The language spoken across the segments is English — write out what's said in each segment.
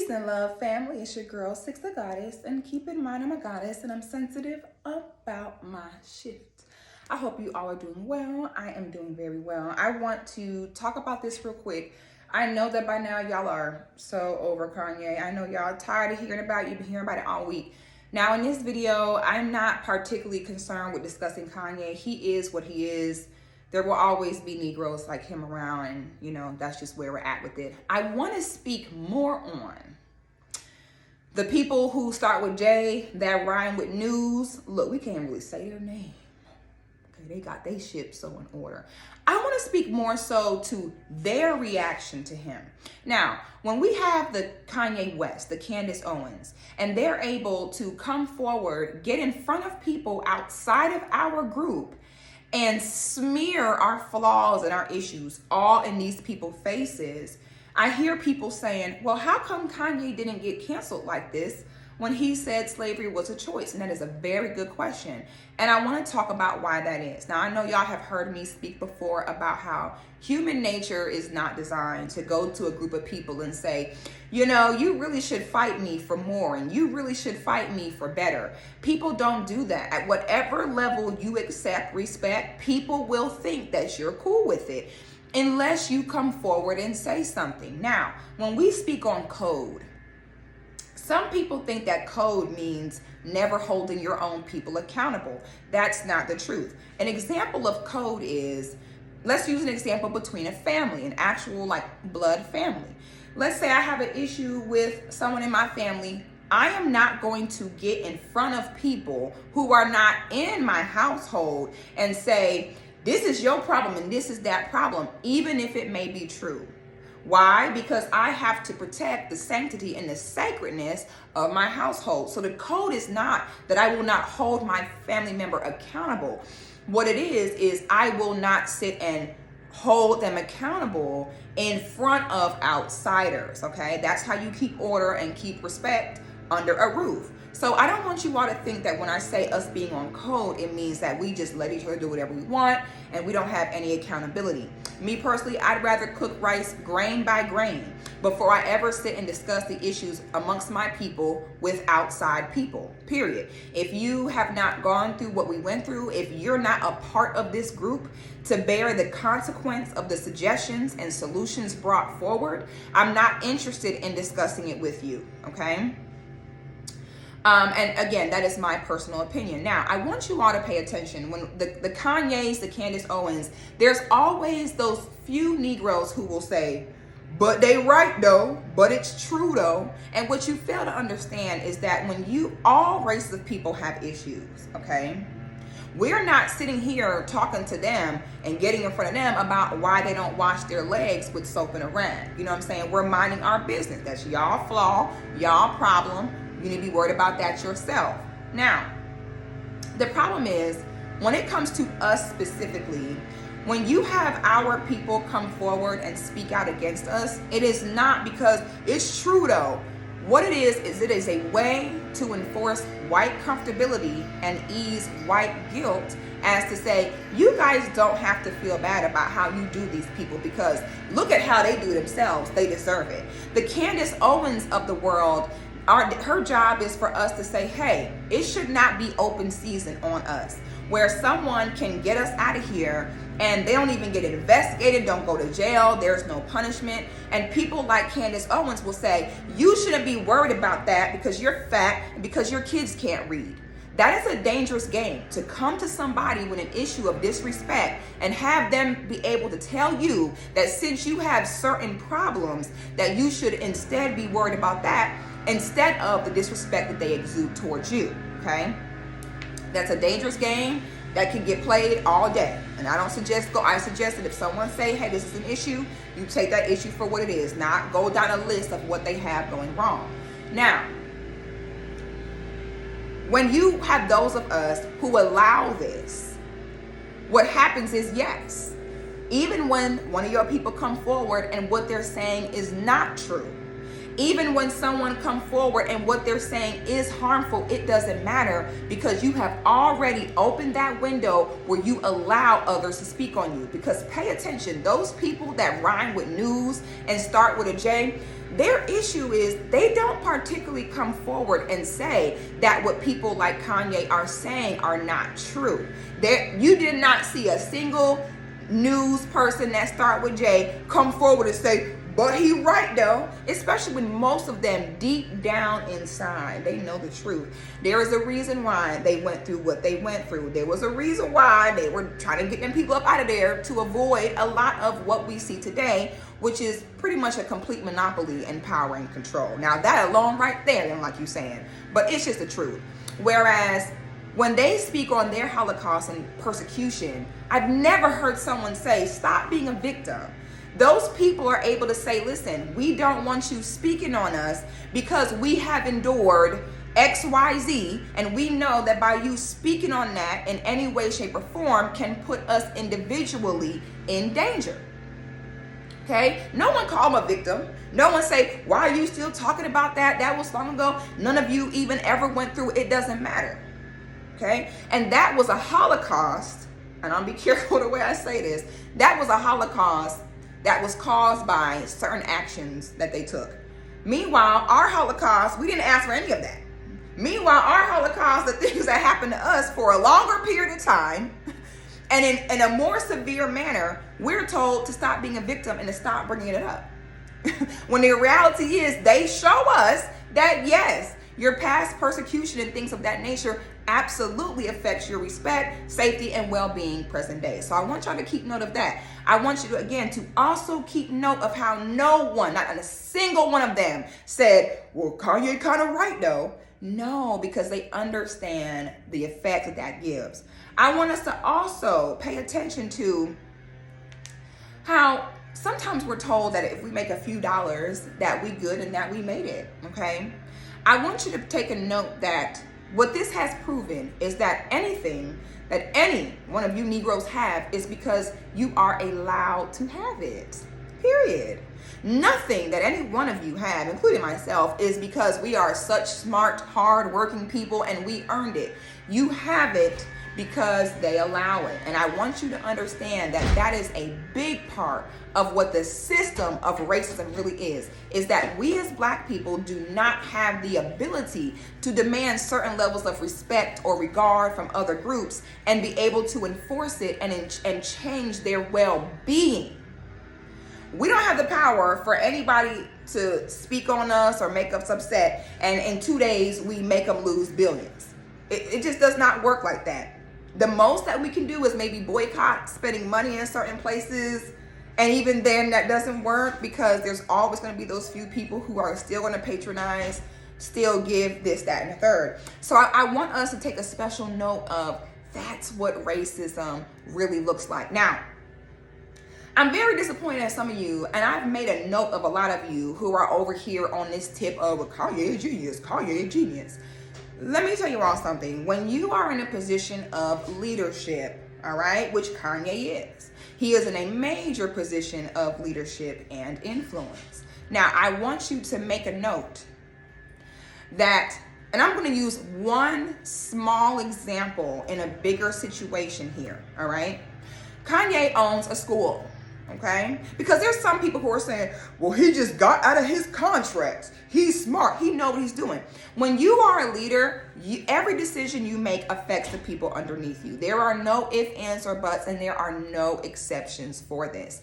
Peace and love, family. It's your girl, Sixthegoddis, and keep in mind I'm a goddess and I'm sensitive about my shift. I hope you all are doing well. I am doing very well. I want to talk about this real quick. I know that by now y'all are so over Kanye. I know y'all are tired of hearing about it. You've been hearing about it all week. Now in this video, I'm not particularly concerned with discussing Kanye. He is what he is. There will always be Negroes like him around, and you know, that's just where we're at with it. I want to speak more on the people who start with J, that rhyme with news. Look, we can't really say their name. Okay, they got their shit so in order. I want to speak more so to their reaction to him. Now, when we have the Kanye West, the Candace Owens, and they're able to come forward, get in front of people outside of our group, and smear our flaws and our issues all in these people's faces, I hear people saying, well, how come Kanye didn't get canceled like this when he said slavery was a choice? And that is a very good question. And I want to talk about why that is. Now, I know y'all have heard me speak before about how human nature is not designed to go to a group of people and say, you know, you really should fight me for more and you really should fight me for better. People don't do that. At whatever level you accept respect, people will think that you're cool with it unless you come forward and say something. Now, when we speak on code, some people think that code means never holding your own people accountable. That's not the truth. An example of code is, let's use an example between a family, an actual like blood family. Let's say I have an issue with someone in my family. I am not going to get in front of people who are not in my household and say, this is your problem and this is that problem, even if it may be true. Why? Because I have to protect the sanctity and the sacredness of my household. So the code is not that I will not hold my family member accountable. What it is I will not sit and hold them accountable in front of outsiders, okay? That's how you keep order and keep respect under a roof. So I don't want you all to think that when I say us being on code, it means that we just let each other do whatever we want and we don't have any accountability. Me personally, I'd rather cook rice grain by grain before I ever sit and discuss the issues amongst my people with outside people, period. If you have not gone through what we went through, if you're not a part of this group to bear the consequence of the suggestions and solutions brought forward, I'm not interested in discussing it with you, okay? And again, that is my personal opinion. Now, I want you all to pay attention. When the Kanyes, the Candace Owens, there's always those few Negroes who will say, but they right though, but it's true though. And what you fail to understand is that when all races of people have issues, okay? We're not sitting here talking to them and getting in front of them about why they don't wash their legs with soap and a rag. You know what I'm saying? We're minding our business. That's y'all flaw, y'all problem. You need to be worried about that yourself. Now, the problem is when it comes to us specifically, when you have our people come forward and speak out against us, it is not because it's true though. What it is a way to enforce white comfortability and ease white guilt, as to say, you guys don't have to feel bad about how you do these people because look at how they do themselves. They deserve it. The Candace Owens of the world, her job is for us to say, hey, it should not be open season on us, where someone can get us out of here and they don't even get investigated, don't go to jail, there's no punishment. And people like Candace Owens will say, you shouldn't be worried about that because you're fat and because your kids can't read. That is a dangerous game, to come to somebody with an issue of disrespect and have them be able to tell you that since you have certain problems, that you should instead be worried about that instead of the disrespect that they exude towards you, okay? That's a dangerous game that can get played all day. And I suggest that if someone say, hey, this is an issue, you take that issue for what it is, not go down a list of what they have going wrong. Now, when you have those of us who allow this, what happens is, yes, even when one of your people come forward and what they're saying is not true, Even when someone come forward and what they're saying is harmful, it doesn't matter, because you have already opened that window where you allow others to speak on you. Because pay attention, those people that rhyme with news and start with a J, their issue is they don't particularly come forward and say that what people like Kanye are saying are not true. You did not see a single news person that start with J come forward and say, but he right though, especially when most of them deep down inside, they know the truth. There is a reason why they went through what they went through. There was a reason why they were trying to get them people up out of there to avoid a lot of what we see today, which is pretty much a complete monopoly in power and control. Now that alone right there, and like you saying, but it's just the truth. Whereas when they speak on their Holocaust and persecution, I've never heard someone say, stop being a victim. Those people are able to say, listen, we don't want you speaking on us because we have endured XYZ, and we know that by you speaking on that in any way, shape, or form can put us individually in danger. Okay? No one called him a victim. No one say, why are you still talking about that? That was long ago. None of you even ever went through it. It doesn't matter. Okay? And that was a Holocaust, and I'll be careful the way I say this. That was a Holocaust that was caused by certain actions that they took. Meanwhile, our Holocaust, we didn't ask for any of that. Meanwhile, our Holocaust, the things that happened to us for a longer period of time, and in a more severe manner, we're told to stop being a victim and to stop bringing it up. When the reality is, they show us that yes, your past persecution and things of that nature absolutely affects your respect, safety, and well-being present day. So I want y'all to keep note of that. I want you to, again, to also keep note of how no one, not a single one of them said, well, Kanye kind of right though. No, because they understand the effect that that gives. I want us to also pay attention to how sometimes we're told that if we make a few dollars that we good and that we made it, okay? I want you to take a note that what this has proven is that anything that any one of you Negroes have is because you are allowed to have it, period. Nothing that any one of you have, including myself, is because we are such smart, hard-working people and we earned it. You have it because they allow it. And I want you to understand that that is a big part of what the system of racism really is that we as Black people do not have the ability to demand certain levels of respect or regard from other groups and be able to enforce it and change their well-being. We don't have the power for anybody to speak on us or make us upset, and in 2 days we make them lose billions. It just does not work like that. The most that we can do is maybe boycott spending money in certain places, and even then that doesn't work because there's always going to be those few people who are still going to patronize, still give this, that, and the third. So I want us to take a special note of that's what racism really looks like. Now, I'm very disappointed in some of you, and I've made a note of a lot of you who are over here on this tip of Kanye genius, Kanye genius. Let me tell you all something. When you are in a position of leadership, all right, which Kanye is, he is in a major position of leadership and influence. Now, I want you to make a note that, and I'm going to use one small example in a bigger situation here, all right? Kanye owns a school. Okay? Because there's some people who are saying, well, he just got out of his contracts. He's smart. He knows what he's doing. When you are a leader, every decision you make affects the people underneath you. There are no ifs, ands, or buts, and there are no exceptions for this.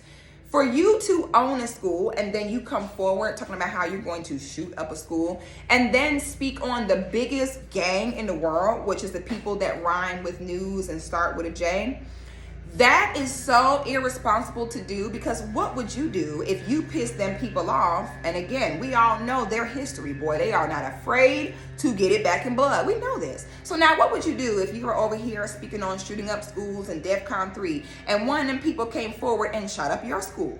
For you to own a school and then you come forward talking about how you're going to shoot up a school and then speak on the biggest gang in the world, which is the people that rhyme with news and start with a J, that is so irresponsible to do, because what would you do if you pissed them people off? And again, we all know their history, boy. They are not afraid to get it back in blood. We know this. So now what would you do if you were over here speaking on shooting up schools and DEFCON 3 and one of them people came forward and shot up your school?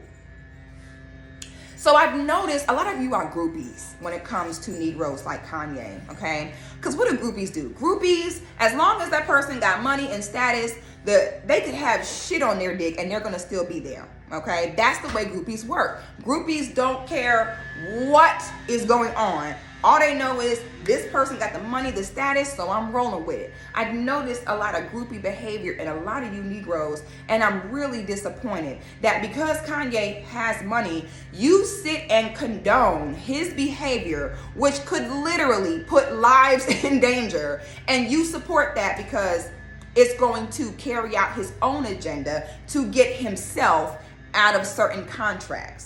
So I've noticed a lot of you are groupies when it comes to Negroes like Kanye, okay? Because what do groupies do? Groupies, as long as that person got money and status, they could have shit on their dick and they're gonna still be there, okay? That's the way groupies work. Groupies don't care what is going on. All they know is this person got the money, the status, so I'm rolling with it. I've noticed a lot of groupie behavior in a lot of you Negroes, and I'm really disappointed that because Kanye has money, you sit and condone his behavior, which could literally put lives in danger, and you support that because it's going to carry out his own agenda to get himself out of certain contracts.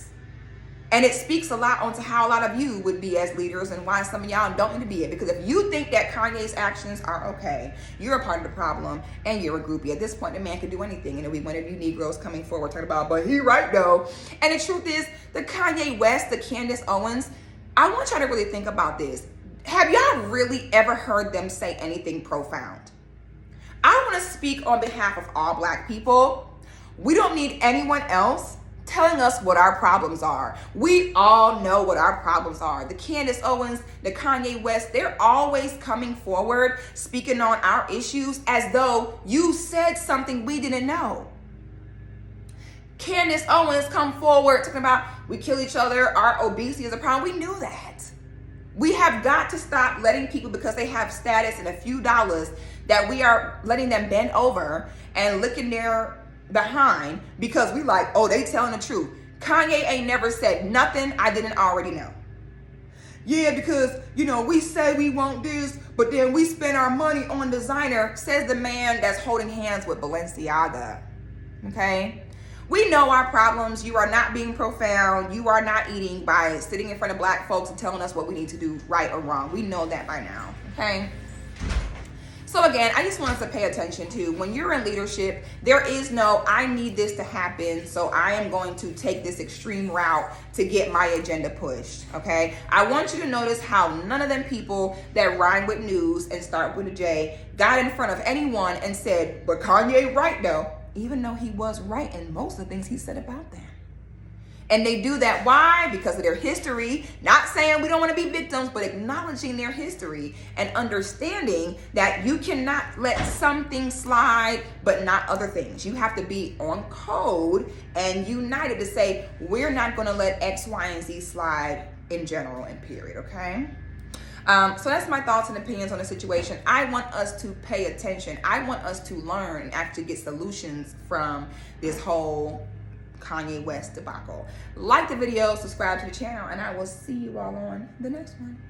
And it speaks a lot onto how a lot of you would be as leaders and why some of y'all don't need to be it. Because if you think that Kanye's actions are okay, you're a part of the problem and you're a groupie. At this point, the man can do anything. And it'll be one of you Negroes coming forward talking about, but he right though. And the truth is, the Kanye West, the Candace Owens, I want y'all to really think about this. Have y'all really ever heard them say anything profound? I want to speak on behalf of all Black people. We don't need anyone else telling us what our problems are. We all know what our problems are. The Candace Owens, the Kanye West, they're always coming forward, speaking on our issues as though you said something we didn't know. Candace Owens come forward talking about we kill each other, our obesity is a problem. We knew that. We have got to stop letting people, because they have status and a few dollars, that we are letting them bend over and licking their behind because we like, oh, they telling the truth. Kanye ain't never said nothing I didn't already know. Yeah, because, you know, we say we want this, but then we spend our money on designer, says the man that's holding hands with Balenciaga. Okay? We know our problems. You are not being profound. You are not eating by sitting in front of Black folks and telling us what we need to do right or wrong. We know that by now. Okay? So again, I just want us to pay attention to when you're in leadership, there is no, I need this to happen, so I am going to take this extreme route to get my agenda pushed, okay? I want you to notice how none of them people that rhyme with news and start with a J got in front of anyone and said, but Kanye right though, even though he was right in most of the things he said about them. And they do that, why? Because of their history. Not saying we don't want to be victims, but acknowledging their history and understanding that you cannot let some things slide, but not other things. You have to be on code and united to say, we're not going to let X, Y, and Z slide in general and period, okay? So that's my thoughts and opinions on the situation. I want us to pay attention. I want us to learn and actually get solutions from this whole Kanye West debacle. Like the video, subscribe to the channel, and I will see you all on the next one.